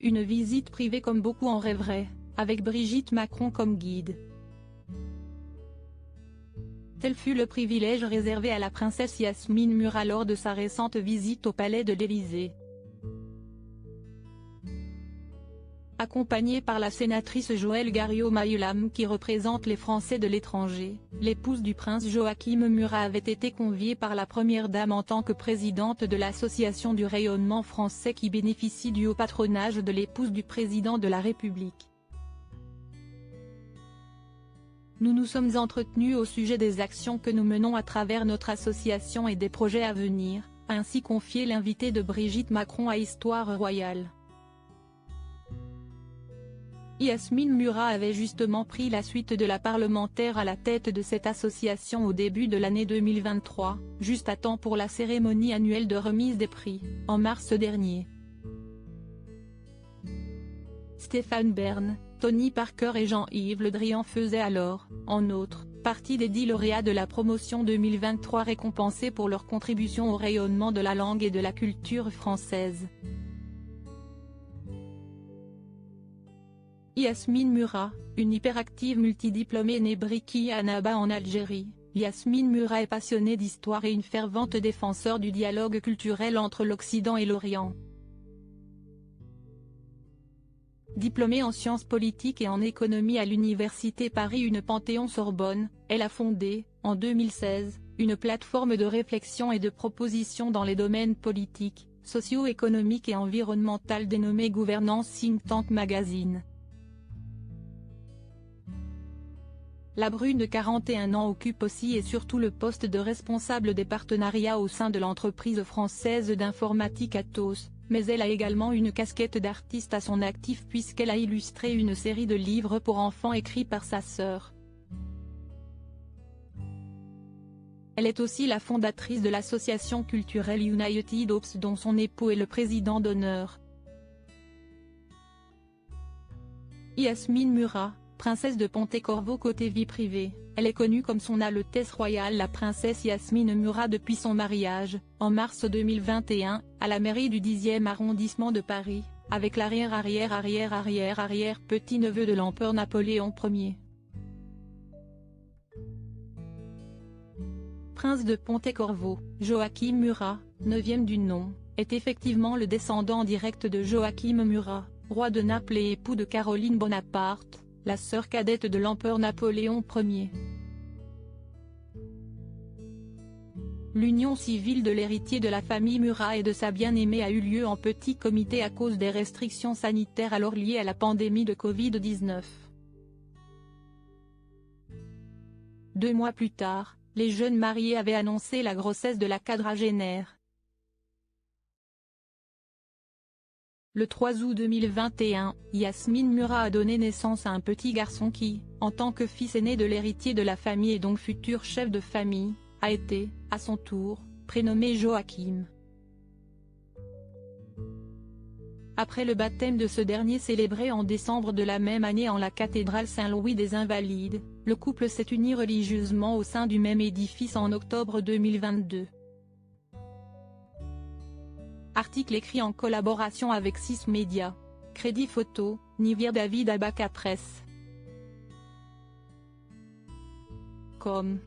Une visite privée comme beaucoup en rêveraient, avec Brigitte Macron comme guide. Tel fut le privilège réservé à la princesse Yasmine Murat lors de sa récente visite au palais de l'Élysée. Accompagnée par la sénatrice Joëlle Garriaud-Maylam qui représente les Français de l'étranger, l'épouse du prince Joachim Murat avait été conviée par la première dame en tant que présidente de l'association du rayonnement français qui bénéficie du haut patronage de l'épouse du président de la République. Nous nous sommes entretenus au sujet des actions que nous menons à travers notre association et des projets à venir, a ainsi confié l'invité de Brigitte Macron à Histoire Royale. Yasmine Murat avait justement pris la suite de la parlementaire à la tête de cette association au début de l'année 2023, juste à temps pour la cérémonie annuelle de remise des prix, en mars dernier. Stéphane Bern, Tony Parker et Jean-Yves Le Drian faisaient alors, en outre, partie des 10 lauréats de la promotion 2023 récompensés pour leur contribution au rayonnement de la langue et de la culture française. Yasmine Murat, une hyperactive multidiplômée née Briki Annaba en Algérie, Yasmine Murat est passionnée d'histoire et une fervente défenseur du dialogue culturel entre l'Occident et l'Orient. Diplômée en sciences politiques et en économie à l'université Paris Panthéon-Sorbonne, elle a fondé, en 2016, une plateforme de réflexion et de proposition dans les domaines politiques, socio-économiques et environnementaux dénommée Gouvernance Think Tank Magazine. La Brune de 41 ans occupe aussi et surtout le poste de responsable des partenariats au sein de l'entreprise française d'informatique Atos, mais elle a également une casquette d'artiste à son actif puisqu'elle a illustré une série de livres pour enfants écrits par sa sœur. Elle est aussi la fondatrice de l'association culturelle United Ops dont son époux est le président d'honneur. Yasmine Murat, princesse de Pontecorvo côté vie privée, elle est connue comme son Altesse royale la princesse Yasmine Murat depuis son mariage, en mars 2021, à la mairie du 10e arrondissement de Paris, avec l'arrière-petit-neveu de l'empereur Napoléon Ier. Prince de Pontecorvo, Joachim Murat, 9e du nom, est effectivement le descendant direct de Joachim Murat, roi de Naples et époux de Caroline Bonaparte, la sœur cadette de l'empereur Napoléon Ier. L'union civile de l'héritier de la famille Murat et de sa bien-aimée a eu lieu en petit comité à cause des restrictions sanitaires alors liées à la pandémie de Covid-19. 2 mois plus tard, les jeunes mariés avaient annoncé la grossesse de la quadragénaire. Le 3 août 2021, Yasmine Murat a donné naissance à un petit garçon qui, en tant que fils aîné de l'héritier de la famille et donc futur chef de famille, a été, à son tour, prénommé Joachim. Après le baptême de ce dernier célébré en décembre de la même année en la cathédrale Saint-Louis des Invalides, le couple s'est uni religieusement au sein du même édifice en octobre 2022. Article écrit en collaboration avec 6 médias. Crédit photo, Nivir David Abaka Presse. Com.